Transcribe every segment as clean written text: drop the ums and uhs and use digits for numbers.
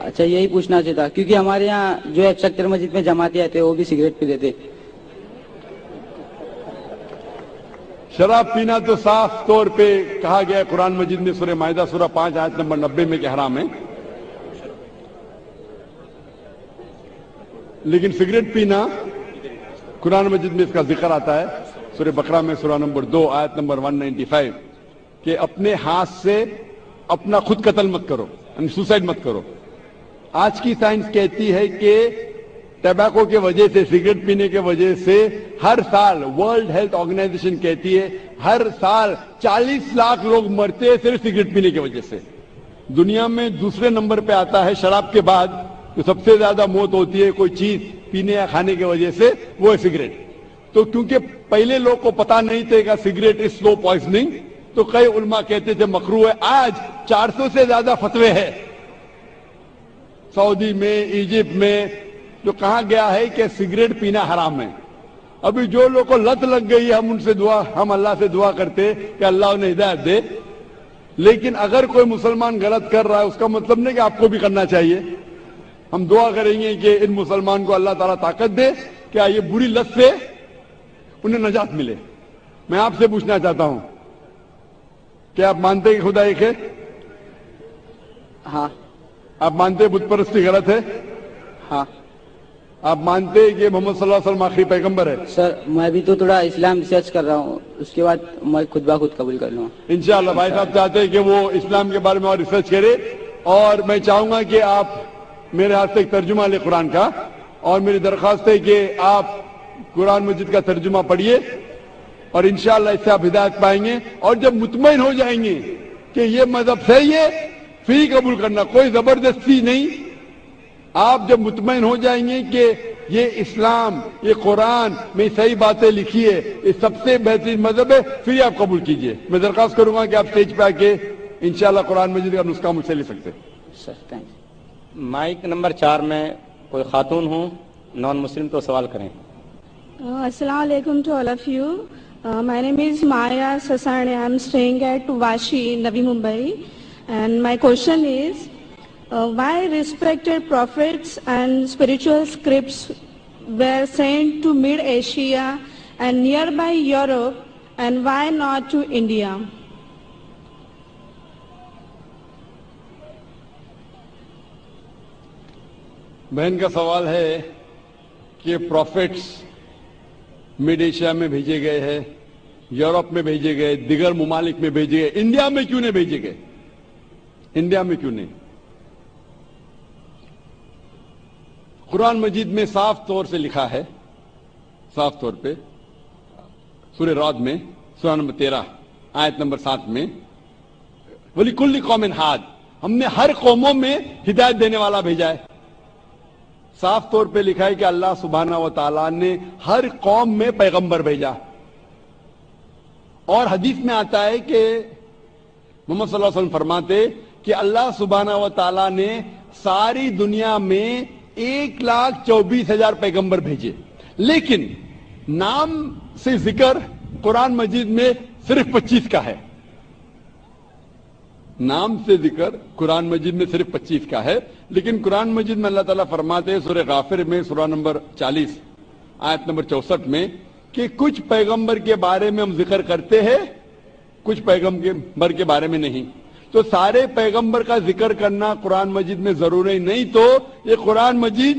اچھا یہی پوچھنا چاہتا کیونکہ ہمارے یہاں جو ہے اکثر مسجد میں جماعتیں آتے ہیں وہ بھی سگریٹ پی لیتے. شراب پینا تو صاف طور پہ کہا گیا ہے قرآن مجید میں سورہ مائدہ سورہ 5 آیت نمبر 90 میں کہ حرام ہے. لیکن سگریٹ پینا قرآن مجید میں اس کا ذکر آتا ہے سورہ بقرہ میں سورہ نمبر 2 آیت نمبر 195 کہ اپنے ہاتھ سے اپنا خود قتل مت کرو، یعنی سوسائڈ مت کرو. آج کی سائنس کہتی ہے کہ ٹبیکو کے وجہ سے، سگریٹ پینے کے وجہ سے ہر سال ورلڈ ہیلتھ آرگنائزیشن کہتی ہے ہر سال 40 لاکھ لوگ مرتے ہیں صرف سگریٹ پینے کی وجہ سے. دنیا میں دوسرے نمبر پہ آتا ہے شراب کے بعد جو سب سے زیادہ موت ہوتی ہے کوئی چیز پینے یا کھانے کی وجہ سے، وہ ہے سگریٹ. تو کیونکہ پہلے لوگ کو پتا نہیں تھے کہ سگریٹ از سلو پوائزننگ، تو کئی علماء کہتے تھے مکروہ ہے. آج 400 سے زیادہ فتوے ہیں سعودی میں، ایجپٹ میں، جو کہا گیا ہے کہ سگریٹ پینا حرام ہے. ابھی جو لوگ کو لت لگ گئی ہم اللہ سے دعا کرتے کہ اللہ انہیں ہدایت دے. لیکن اگر کوئی مسلمان غلط کر رہا ہے اس کا مطلب نہیں کہ آپ کو بھی کرنا چاہیے. ہم دعا کریں گے کہ ان مسلمان کو اللہ تعالیٰ طاقت دے کہ یہ بری لت سے انہیں نجات ملے. میں آپ سے پوچھنا چاہتا ہوں کہ آپ مانتے کہ خدا ایک ہے؟ ہاں. آپ مانتے بت پرستی غلط ہے؟ ہاں. آپ مانتے کہ محمد صلی اللہ علیہ وسلم آخری پیغمبر ہے؟ سر میں بھی تو تھوڑا اسلام ریسرچ کر رہا ہوں، اس کے بعد میں خود بخود قبول کر لوں گا انشاءاللہ. بھائی صاحب چاہتے ہیں کہ وہ اسلام کے بارے میں اور ریسرچ کرے، اور میں چاہوں گا کہ آپ میرے ہاتھ سے ایک ترجمہ لیں قرآن کا، اور میری درخواست ہے کہ آپ قرآن مجید کا ترجمہ پڑھیے اور انشاءاللہ اس سے آپ ہدایت پائیں گے. اور جب مطمئن ہو جائیں گے کہ یہ مذہب صحیح ہے پھر ہی قبول کرنا، کوئی زبردستی نہیں. آپ جب مطمئن ہو جائیں گے کہ یہ اسلام، یہ قرآن میں صحیح باتیں لکھی ہے، یہ سب سے بہترین مذہب ہے، پھر ہی آپ قبول کیجئے. میں درخواست کروں گا کہ آپ اسٹیج پہ آ کے انشاءاللہ قرآن مجید کا نسخہ مجھ سے لے سکتے. Sir thank. مائک نمبر 4 میں کوئی خاتون ہوں نان مسلم تو سوال کریں. السلام علیکم to all of you. My name is Maya Sasani. I am staying at Vashi, Navi Mumbai. And my question is, why respected prophets and spiritual scripts were sent to Mid-Asia and nearby Europe, and why not to India? بہن کا سوال ہے کہ prophets mid Asia میں بھیجے گئے ہیں، Europe میں بھیجے گئے، دیگر ممالک میں بھیجے گئے، انڈیا میں کیوں نہیں بھیجے گئے؟ انڈیا میں کیوں نہیں؟ قرآن مجید میں صاف طور سے لکھا ہے، صاف طور پہ سورہ رعد میں سورہ نمبر 13 آیت نمبر 7 میں وَلِكُلِّ قَوْمٍ ہاد، ہم نے ہر قوموں میں ہدایت دینے والا بھیجا ہے. صاف طور پہ لکھا ہے کہ اللہ سبحانہ و تعالیٰ نے ہر قوم میں پیغمبر بھیجا. اور حدیث میں آتا ہے کہ محمد صلی اللہ علیہ وسلم فرماتے کہ اللہ سبحانہ و تعالیٰ نے ساری دنیا میں 1,24,000 پیغمبر بھیجے، لیکن نام سے ذکر قرآن مجید میں صرف 25 کا ہے. نام سے ذکر قرآن مجید میں صرف 25 کا ہے، لیکن قرآن مجید میں اللہ تعالیٰ فرماتے ہیں سورہ غافر میں سورہ نمبر 40 آیت نمبر 64 میں کہ کچھ پیغمبر کے بارے میں ہم ذکر کرتے ہیں، کچھ پیغمبر کے بارے میں نہیں. تو سارے پیغمبر کا ذکر کرنا قرآن مجید میں ضروری نہیں، تو یہ قرآن مجید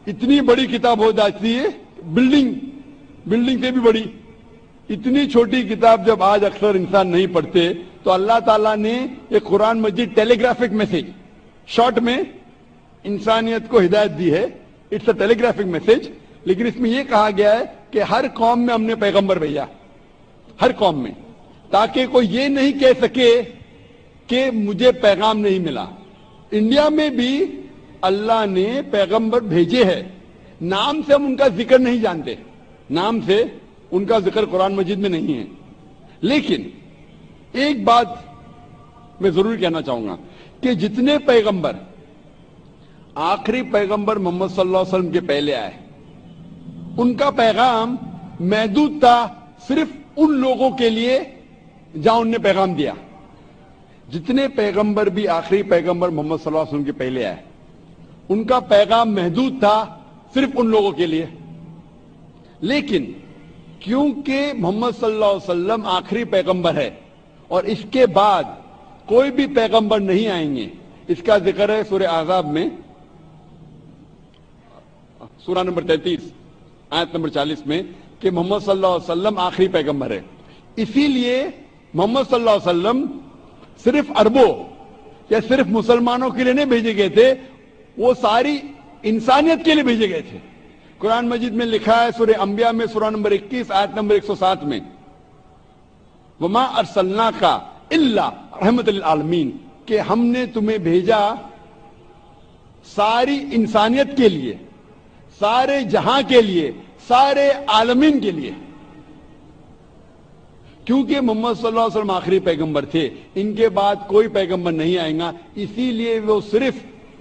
اتنی بڑی کتاب ہو جاتی ہے، بلڈنگ سے بھی بڑی. اتنی چھوٹی کتاب جب آج اکثر انسان نہیں پڑھتے، تو اللہ تعالیٰ نے یہ Quran Majeed telegraphic message short میں انسانیت کو ہدایت دی ہے. It's a telegraphic message. لیکن اس میں یہ کہا گیا ہے کہ ہر قوم میں ہم نے پیغمبر بھیجا، ہر قوم میں، تاکہ کوئی یہ نہیں کہہ سکے کہ مجھے پیغام نہیں ملا. انڈیا میں بھی اللہ نے پیغمبر بھیجے ہیں، نام سے ہم ان کا ذکر نہیں جانتے، نام سے ان کا ذکر قرآن مجید میں نہیں ہے. لیکن ایک بات میں ضرور کہنا چاہوں گا کہ جتنے پیغمبر، آخری پیغمبر محمد صلی اللہ علیہ وسلم کے پہلے آئے، ان کا پیغام محدود تھا صرف ان لوگوں کے لیے جہاں ان نے پیغام دیا. جتنے پیغمبر بھی آخری پیغمبر محمد صلی اللہ علیہ وسلم کے پہلے آئے ان کا پیغام محدود تھا صرف ان لوگوں کے لیے، لیکن کیونکہ محمد صلی اللہ علیہ وسلم آخری پیغمبر ہے اور اس کے بعد کوئی بھی پیغمبر نہیں آئیں گے، اس کا ذکر ہے سورہ احزاب میں سورہ نمبر 33 آیت نمبر 40 میں کہ محمد صلی اللہ علیہ وسلم آخری پیغمبر ہے۔ اسی لیے محمد صلی اللہ علیہ وسلم صرف عربوں یا صرف مسلمانوں کے لیے نہیں بھیجے گئے تھے، وہ ساری انسانیت کے لیے بھیجے گئے تھے۔ قرآن مجید میں لکھا ہے سورہ انبیاء میں سورہ نمبر 21 آیت نمبر 107 میں وَمَا أَرْسَلْنَاكَ إِلَّا رَحْمَةً لِلْعَالَمِينَ کہ ہم نے تمہیں بھیجا ساری انسانیت کے لیے، سارے جہاں کے لیے، سارے عالمین کے لیے۔ کیونکہ محمد صلی اللہ علیہ وسلم آخری پیغمبر تھے، ان کے بعد کوئی پیغمبر نہیں آئے گا، اسی لیے وہ صرف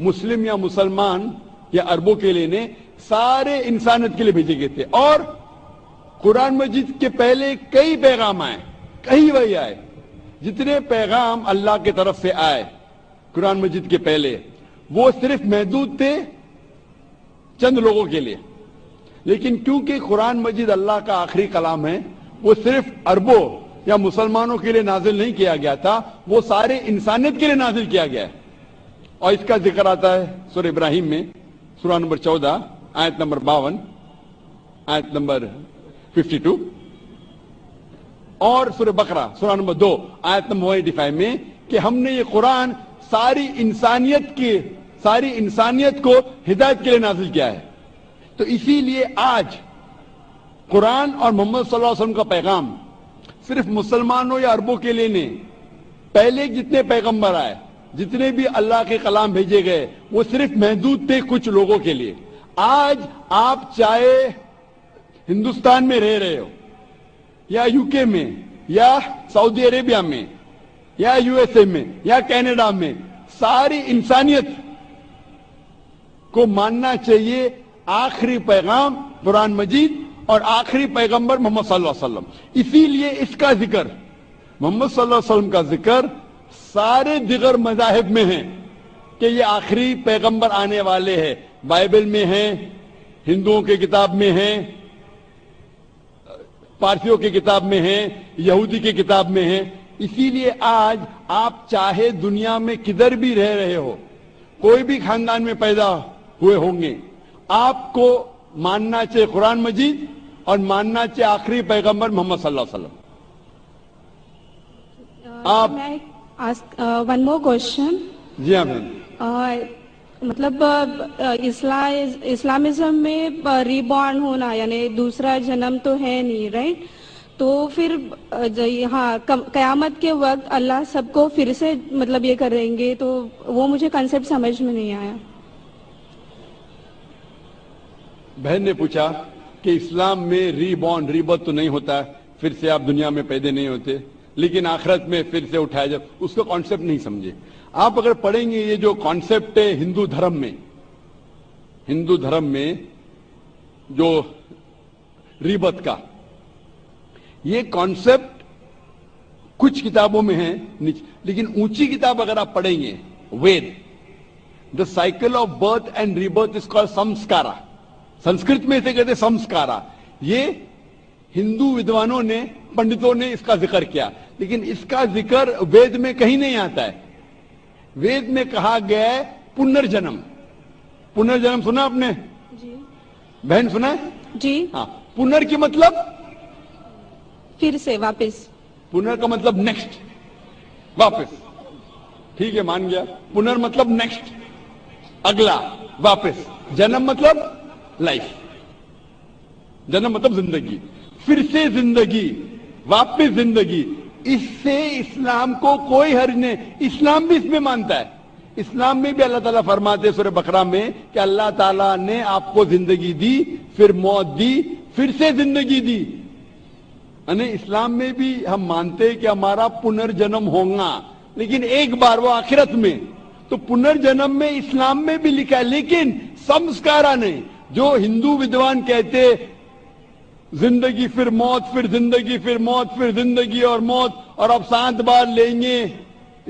مسلم یا مسلمان یا عربوں کے لیے نہیں، سارے انسانیت کے لیے بھیجے گئے تھے۔ اور قرآن مجید کے پہلے کئی پیغام آئے، کئی وحی آئے، جتنے پیغام اللہ کی طرف سے آئے قرآن مجید کے پہلے وہ صرف محدود تھے چند لوگوں کے لیے، لیکن کیونکہ قرآن مجید اللہ کا آخری کلام ہے، وہ صرف عربوں یا مسلمانوں کے لیے نازل نہیں کیا گیا تھا، وہ سارے انسانیت کے لیے نازل کیا گیا ہے۔ اور اس کا ذکر آتا ہے سورہ ابراہیم میں سورہ نمبر 14 آیت نمبر 52 آیت نمبر 52 اور سورہ بقرہ سورہ نمبر 2 آیت نمبر 185 میں کہ ہم نے یہ قرآن ساری انسانیت کو ہدایت کے لیے نازل کیا ہے۔ تو اسی لیے آج قرآن اور محمد صلی اللہ علیہ وسلم کا پیغام صرف مسلمانوں یا عربوں کے لیے نہیں، پہلے جتنے پیغمبر آئے، جتنے بھی اللہ کے کلام بھیجے گئے وہ صرف محدود تھے کچھ لوگوں کے لیے۔ آج آپ چاہے ہندوستان میں رہ رہے ہو یا یو کے میں یا سعودی عربیہ میں یا یو ایس اے میں یا کینیڈا میں، ساری انسانیت کو ماننا چاہیے آخری پیغام قرآن مجید اور آخری پیغمبر محمد صلی اللہ علیہ وسلم۔ اسی لیے اس کا ذکر، محمد صلی اللہ علیہ وسلم کا ذکر سارے دیگر مذاہب میں ہیں کہ یہ آخری پیغمبر آنے والے ہیں، بائبل میں ہیں، ہندوؤں کی کتاب میں ہیں، پارسیوں کی کتاب میں ہیں، یہودی کی کتاب میں ہیں۔ اسی لیے آج آپ چاہے دنیا میں کدھر بھی رہ رہے ہو، کوئی بھی خاندان میں پیدا ہوئے ہوں گے، آپ کو ماننا چاہیے قرآن مجید اور ماننا چاہیے آخری پیغمبر محمد صلی اللہ علیہ وسلم۔ آپ May I ask one more question? جی ہاں بہن، مطلب اسلامزم میں ریبورن ہونا یعنی دوسرا جنم تو ہے نہیں، رائٹ؟ تو پھر ہاں قیامت کے وقت اللہ سب کو پھر سے مطلب یہ کریں گے، تو وہ مجھے کنسیپٹ سمجھ میں نہیں آیا۔ بہن نے پوچھا کہ اسلام میں ری برتھ تو نہیں ہوتا ہے، پھر سے آپ دنیا میں پیدا نہیں ہوتے، لیکن آخرت میں پھر سے اٹھایا جائے، اس کا کانسیپٹ نہیں سمجھے۔ آپ اگر پڑھیں گے یہ جو کانسیپٹ ہے ہندو دھرم میں جو ری برتھ کا، یہ کانسیپٹ کچھ کتابوں میں ہے، لیکن اونچی کتاب اگر آپ پڑھیں گے Veda, the cycle of birth and rebirth is called samskara, Sanskrit میں اسے کہتے سمسکارا۔ یہ ہندو ودوانوں نے، پنڈتوں نے اس کا ذکر کیا، لیکن اس کا ذکر وید میں کہیں نہیں آتا ہے۔ وید میں کہا گیا ہے پنرجنم۔ پنرجنم سنا آپ نے؟ جی بہن سنا ہے؟ جی ہاں، پنر کی مطلب پھر سے واپس، پنر کا مطلب نیکسٹ، واپس، ٹھیک ہے مان گیا۔ پنر مطلب نیکسٹ، اگلا، واپس۔ جنم مطلب لائف، جنم مطلب زندگی، پھر سے زندگی، واپس زندگی۔ اس سے اسلام کو کوئی حرج نہیں، اسلام بھی اس میں مانتا ہے۔ اسلام میں بھی اللہ تعالیٰ فرماتے ہیں سورہ بقرہ میں کہ اللہ تعالیٰ نے آپ کو زندگی دی، پھر موت دی، پھر سے زندگی دی۔ یعنی اسلام میں بھی ہم مانتے ہیں کہ ہمارا پنرجنم ہوگا، لیکن ایک بار، وہ آخرت میں۔ تو پنرجنم میں اسلام میں بھی لکھا ہے، لیکن سمسکارا نہیں۔ جو ہندو ودوان کہتے زندگی پھر موت، پھر زندگی، پھر موت، پھر زندگی اور موت، اور اب 7 بار لیں گے،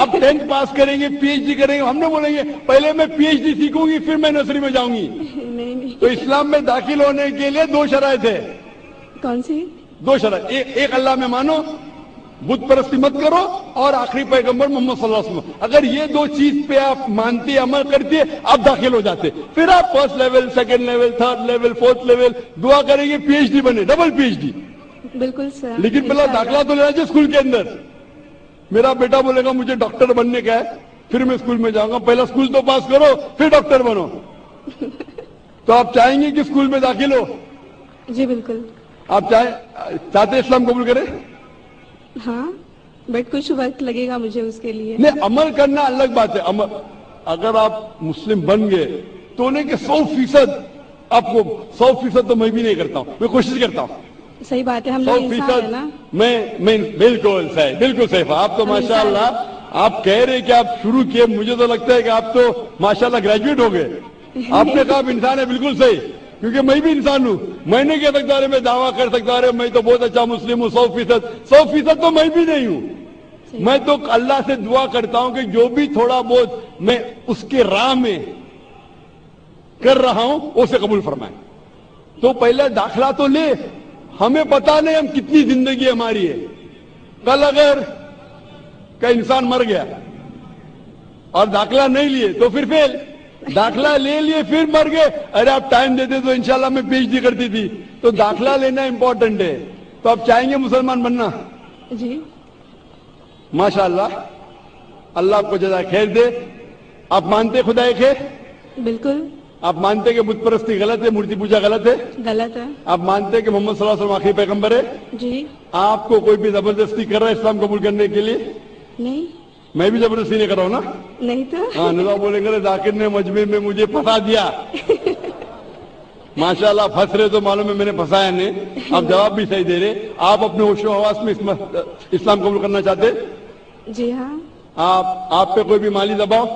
آپ 10th پاس کریں گے, پی ایچ ڈی کریں گے, ہم نے بولیں گے پہلے میں پی ایچ ڈی سیکھوں گی پھر میں نرسری میں جاؤں گی. نہیں. تو اسلام میں داخل ہونے کے لیے 2 شرائط ہے. کون سی؟ 2 شرائط. ایک اللہ میں مانو, بت پرستی مت کرو, اور آخری پیغمبر محمد صلی اللہ علیہ وسلم. اگر یہ 2 چیز پہ آپ مانتے عمل کرتے آپ داخل ہو جاتے. پھر آپ 1st level, 2nd level, 3rd level, 4th level دعا کریں گے پی ایچ ڈی بنے, ڈبل پی ایچ ڈی. بالکل سر. لیکن پہلا داخلہ تو لینا چاہیے اسکول کے اندر. میرا بیٹا بولے گا مجھے ڈاکٹر بننے کا ہے, پھر میں اسکول میں جاؤں گا. پہلا اسکول تو پاس کرو پھر ڈاکٹر بنو. تو آپ چاہیں گے کہ اسکول میں داخل ہو؟ جی بالکل. آپ چاہتے اسلام قبول کریں؟ ہاں, بٹ کچھ وقت لگے گا مجھے اس کے لیے. نہیں, عمل کرنا الگ بات ہے. اگر آپ مسلم بن گئے تو نہیں کہ 100% آپ کو 100% تو میں بھی نہیں کرتا ہوں, میں کوشش کرتا ہوں. صحیح بات ہے, ہم لوگ انسان ہیں نا. میں بالکل صحیح, بالکل صحیح. آپ تو ماشاءاللہ آپ کہہ رہے کہ آپ شروع کیے, مجھے تو لگتا ہے کہ آپ تو ماشاءاللہ گریجویٹ ہو گئے. آپ نے کہا آپ انسان ہے, بالکل صحیح, کیونکہ میں بھی انسان ہوں. میں نہیں کہہ سکتا میں دعویٰ کر سکتا میں تو بہت اچھا مسلم ہوں 100% تو میں بھی نہیں ہوں. میں تو اللہ سے دعا کرتا ہوں کہ جو بھی تھوڑا بہت میں اس کے راہ میں کر رہا ہوں اسے قبول فرمائے. تو پہلے داخلہ تو لے. ہمیں پتا نہیں ہم کتنی زندگی ہماری ہے. کل اگر کا انسان مر گیا اور داخلہ نہیں لیے تو پھر فیل. داخلہ لے لیے پھر مر گئے, ارے آپ ٹائم دیتے تو انشاءاللہ میں پی ایچ ڈی کرتی تھی. تو داخلہ لینا امپورٹنٹ ہے. تو آپ چاہیں گے مسلمان بننا؟ جی ماشاءاللہ, اللہ آپ کو جزائے خیر دے. آپ مانتے خدا ایک ہے؟ بالکل. آپ مانتے کہ بت پرستی غلط ہے, مورتی پوجا غلط ہے؟ غلط ہے. آپ مانتے کہ محمد صلی اللہ علیہ وسلم آخری پیغمبر ہے؟ جی. آپ کو کوئی بھی زبردستی کر رہا ہے اسلام قبول کرنے کے لیے؟ نہیں. میں بھی زبردستی نہیں کر رہا ہوں نا. نہیں تو. ہاں, نظام بولیں گے ذاکر نے مجمع میں مجھے پھنسا دیا. ماشاءاللہ پھنس رہے تو معلوم ہے میں نے پھنسایا نہیں. آپ جواب بھی صحیح دے رہے. آپ اپنے ہوش و حواس میں اسلام قبول کرنا چاہتے؟ جی ہاں. آپ پہ کوئی بھی مالی دباؤ؟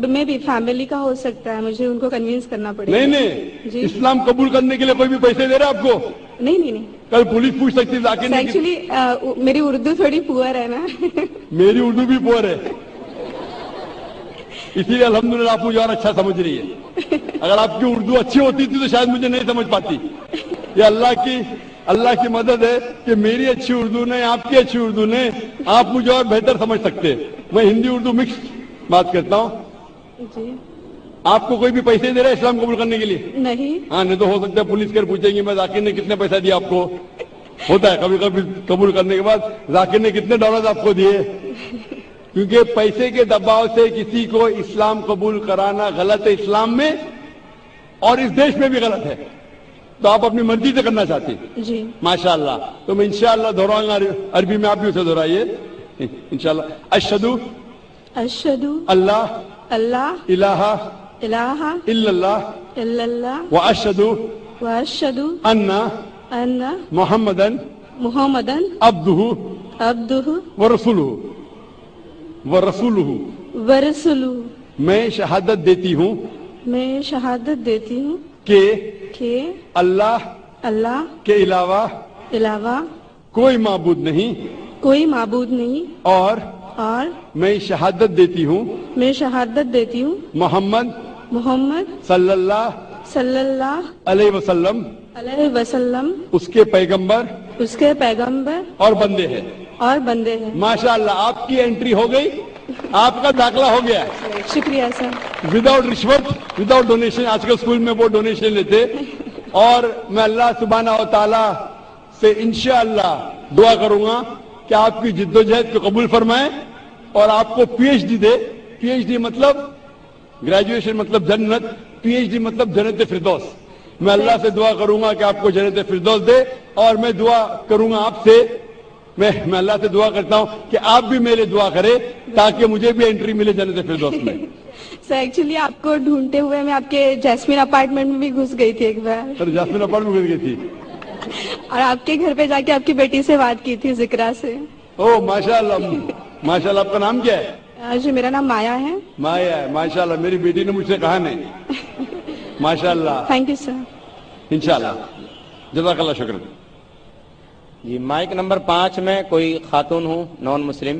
میں بھی فیملی کا ہو سکتا ہے, مجھے ان کو کنوینس کرنا پڑے گا. نہیں, جی. اسلام قبول کرنے کے لیے کوئی بھی پیسے دے رہا آپ کو؟ نہیں. کل پولیس پوچھ سکتی ذاکر نے. ایکچولی میری اردو تھوڑی پور ہے نا. میری اردو بھی پور ہے, اسی لیے الحمدللہ آپ مجھے اور اچھا سمجھ رہی ہے. اگر آپ کی اردو اچھی ہوتی تھی تو شاید مجھے نہیں سمجھ پاتی. یہ اللہ کی مدد ہے کہ میری اچھی اردو نے, آپ کی اچھی اردو نے آپ مجھے اور بہتر سمجھ سکتے. میں ہندی اردو مکس بات کرتا ہوں. جی. آپ کو کوئی بھی پیسے دے رہا ہے اسلام قبول کرنے کے لیے؟ نہیں. ہاں, نہیں تو ہو سکتا ہے پولیس کر پوچھیں گی میں ذاکر نے کتنے پیسہ دیا آپ کو. ہوتا ہے کبھی کبھی قبول کرنے کے بعد ذاکر نے کتنے ڈالر آپ کو دیے. کیونکہ پیسے کے دباؤ سے کسی کو اسلام قبول کرانا غلط ہے اسلام میں, اور اس دیش میں بھی غلط ہے. تو آپ اپنی مرضی سے کرنا چاہتے ہیں. جی. ماشاءاللہ. تو میں انشاءاللہ دہراؤں گا, عربی میں آپ بھی اسے دہرائیے انشاءاللہ. اشہدو اللہ الہ الا اللہ واشہدو ان محمدن عبدہ ورسولہ. میں شہادت دیتی ہوں کہ اللہ کے علاوہ کوئی معبود نہیں, اور میں شہادت دیتی ہوں محمد صلی اللہ علیہ وسلم اس کے پیغمبر اور بندے ہیں. ماشاءاللہ آپ کی انٹری ہو گئی, آپ کا داخلہ ہو گیا. شکریہ سر. وداؤٹ رشوت, وداؤٹ ڈونیشن. آج کل اسکول میں وہ ڈونیشن لیتے. اور میں اللہ سبحانہ و تعالی سے انشاءاللہ دعا کروں گا کہ آپ کی جد و جہد کو قبول فرمائے اور آپ کو پی ایچ ڈی دے. پی ایچ ڈی مطلب گریجویشن مطلب جنت, پی ایچ ڈی مطلب جنت فردوس. میں اللہ سے دعا کروں گا کہ آپ کو جنت فردوس دے, اور میں دعا کروں گا آپ سے, میں اللہ سے دعا کرتا ہوں کہ آپ بھی میرے دعا کرے تاکہ مجھے بھی انٹری ملے جنت فردوس میں. سر ایکچولی آپ کو ڈھونڈتے ہوئے میں آپ کے جیسمین اپارٹمنٹ میں بھی گھس گئی تھی ایک بار. سر جیسمین اپارٹمنٹ میں گھس گئی تھی, اور آپ کے گھر پہ جا کے آپ کی بیٹی سے بات کی تھی ذکرا سے. او ماشاءاللہ. ماشاءاللہ. آپ کا نام کیا ہے؟ جی میرا نام مایا ہے. مایا ہے. ماشاءاللہ. میری بیٹی نے مجھ سے کہا نہیں. ماشاءاللہ. Thank you sir. انشاءاللہ. جزاک اللہ. شکر. جی مائک نمبر 5 میں کوئی خاتون ہوں نان مسلم.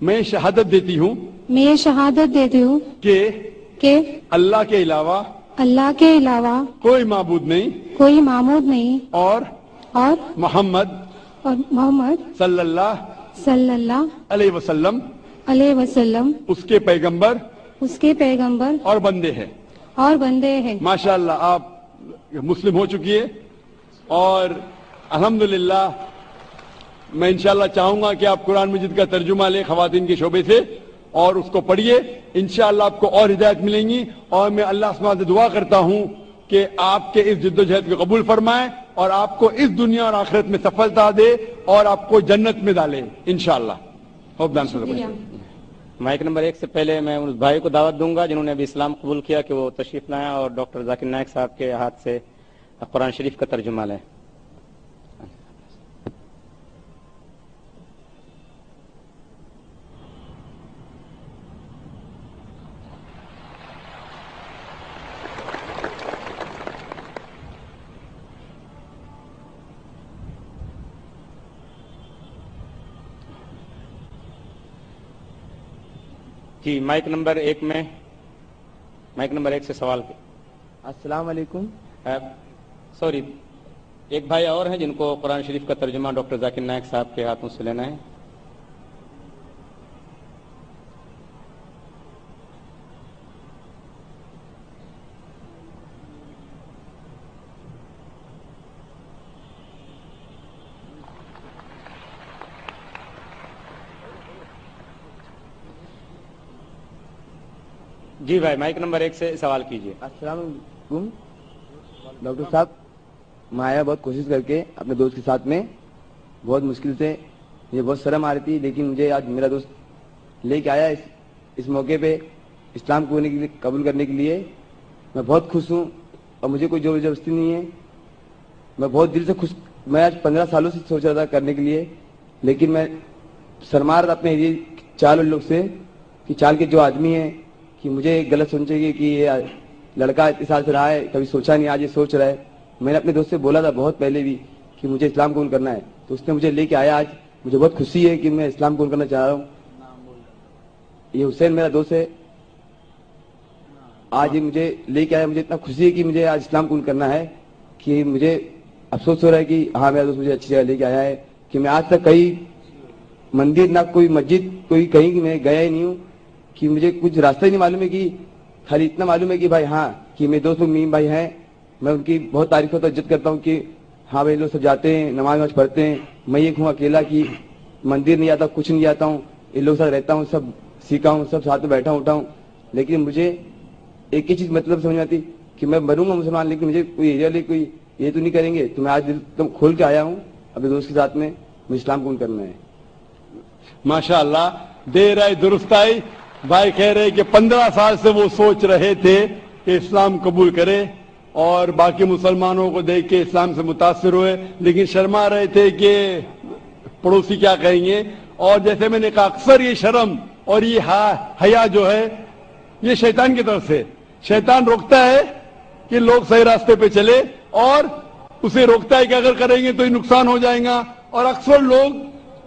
میں شہادت دیتی ہوں میں یہ شہادت دیتی ہوں کہ اللہ کے علاوہ اللہ کے علاوہ کوئی معبود نہیں کوئی معبود نہیں اور اور محمد محمد صلی اللہ صلی اللہ علیہ وسلم علیہ وسلم اس کے پیغمبر اس کے پیغمبر اور بندے ہیں. اور بندے ہیں. ماشاءاللہ آپ مسلم ہو چکی ہے اور الحمدللہ میں انشاءاللہ چاہوں گا کہ آپ قرآن مجید کا ترجمہ لیں خواتین کے شعبے سے اور اس کو پڑھیے. انشاءاللہ آپ کو اور ہدایت ملیں گی اور میں اللہ سبحانہ سے دعا کرتا ہوں کہ آپ کے اس جد و جہد کو قبول فرمائے اور آپ کو اس دنیا اور آخرت میں سفلتا دے اور آپ کو جنت میں ڈالے انشاءاللہ. مائک نمبر 1 سے پہلے میں اس بھائی کو دعوت دوں گا جنہوں نے ابھی اسلام قبول کیا کہ وہ تشریف لائیں اور ڈاکٹر ذاکر نائک صاحب کے ہاتھ سے قرآن شریف کا ترجمہ لیں. جی مائک نمبر 1 میں مائک نمبر 1 سے سوال. السلام علیکم. سوری ایک بھائی اور ہیں جن کو قرآن شریف کا ترجمہ ڈاکٹر ذاکر نائک صاحب کے ہاتھوں سے لینا ہے. جی بھائی مائک نمبر 1 سے سوال کیجیے. السلام علیکم ڈاکٹر صاحب. میں آیا بہت کوشش کر کے اپنے دوست کے ساتھ میں, بہت مشکل سے, مجھے بہت شرم آ رہی تھی, لیکن مجھے آج میرا دوست لے کے آیا اس موقع پہ اسلام قبول کرنے کے لیے. میں بہت خوش ہوں اور مجھے کوئی زور زبردستی نہیں ہے. میں بہت دل سے خوش. میں آج 15 سالوں سے سوچ رہا تھا کرنے کے لیے, لیکن میں شرما رہا تھا اپنے یہ چال لوگ سے کہ چال کے جو آدمی ہیں کہ مجھے غلط سمجھے گی کہ یہ لڑکا اتنے سال سے رہا ہے, کبھی سوچا نہیں, آج یہ سوچ رہا ہے. میں نے اپنے دوست سے بولا تھا بہت پہلے بھی کہ مجھے اسلام قبول کرنا ہے, تو اس نے مجھے لے کے آیا. آج مجھے بہت خوشی ہے کہ میں اسلام قبول کرنا چاہ رہا ہوں. یہ حسین میرا دوست ہے. آج یہ مجھے لے کے آیا. مجھے اتنا خوشی ہے کہ مجھے آج اسلام قبول کرنا ہے کہ مجھے افسوس ہو رہا ہے کہ ہاں میرا دوست مجھے اچھی جگہ لے کے آیا ہے. کہ میں آج تک کئی مندر نہ کوئی مسجد کوئی کہیں میں گیا ہی نہیں ہوں, کہ مجھے کچھ راستہ ہی نہیں معلوم ہے. کہ خالی اتنا معلوم ہے کہ بھائی ہاں کہ میرے دوست لوگ میم بھائی ہیں, میں ان کی بہت تعریف ہوتا عزت کرتا ہوں کہ ہاں بھائی لوگ سب جاتے ہیں نماز پڑھتے ہیں. میں یہ ہوں اکیلا کہ مندر نہیں آتا, کچھ نہیں جاتا ہوں, ان لوگ ساتھ رہتا ہوں, سب سیکھا ہوں, سب ساتھ میں بیٹھا اٹھا ہوں. لیکن مجھے ایک ہی چیز مطلب سمجھ میں آتی کہ میں بنوں گا مسلمان, لیکن مجھے کوئی یہ تو نہیں کریں گے. تو میں آج دل کھول کے آیا ہوں اپنے دوست کے ساتھ میں, مجھے اسلام قبول کرنا ہے. ماشاءاللہ دیر آئی درست آئی. بھائی کہہ رہے کہ 15 سال سے وہ سوچ رہے تھے کہ اسلام قبول کرے اور باقی مسلمانوں کو دیکھ کے اسلام سے متاثر ہوئے, لیکن شرما رہے تھے کہ پڑوسی کیا کہیں گے. اور جیسے میں نے کہا اکثر یہ شرم اور یہ حیا جو ہے یہ شیطان کی طرف سے, شیطان روکتا ہے کہ لوگ صحیح راستے پہ چلے اور اسے روکتا ہے کہ اگر کریں گے تو یہ نقصان ہو جائے گا, اور اکثر لوگ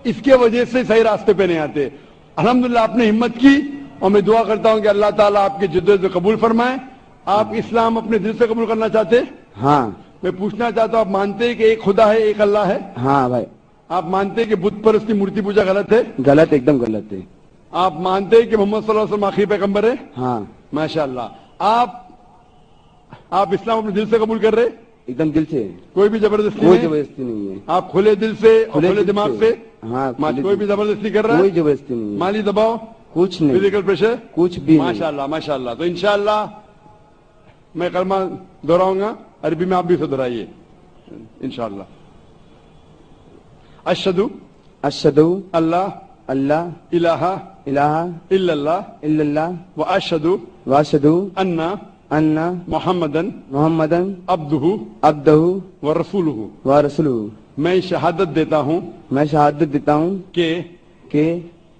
اس کے وجہ سے صحیح راستے پہ نہیں آتے. الحمدللہ آپ نے ہمت کی اور میں دعا کرتا ہوں کہ اللہ تعالیٰ آپ کے جدوجہد قبول فرمائے. آپ اسلام اپنے دل سے قبول کرنا چاہتے ہیں؟ ہاں. میں پوچھنا چاہتا ہوں آپ مانتے ہیں کہ ایک خدا ہے, ایک اللہ ہے؟ ہاں بھائی. آپ مانتے ہیں کہ بت پرستی مورتی پوجا غلط ہے؟ غلط, ایک دم غلط ہے. آپ مانتے ہیں کہ محمد صلی اللہ علیہ وسلم آخری پیغمبر ہے؟ ہاں. ماشاءاللہ. آپ اسلام اپنے دل سے قبول کر رہے؟ ایک دم دل سے. کوئی بھی زبردستی کوئی زبردستی نہیں ہے. آپ کھلے دل سے اور کھلے دماغ سے؟ ہاں. کوئی بھی زبردستی کر رہا ہے؟ کوئی زبردستی نہیں. مالی دباؤ کچھ نہیں, فزیکل پریشر کچھ بھی نہیں. ماشاءاللہ ماشاءاللہ. تو انشاءاللہ میں کلمہ دہراؤں گا, عربی میں آپ بھی اسے دہرائیے انشاءاللہ. اشہدو اشہدو اللہ اللہ الہ الہ الا اللہ الا اللہ واشہدو واشہدو ان محمدن محمدن عبدہ عبدہ ورسولہ ورسولہ. میں شہادت دیتا ہوں میں شہادت دیتا ہوں کہ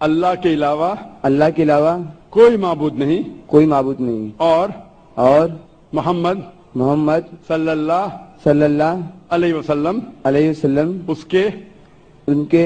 اللہ کے علاوہ کوئی معبود نہیں کوئی معبود نہیں, اور محمد صلی اللہ علیہ وسلم ان کے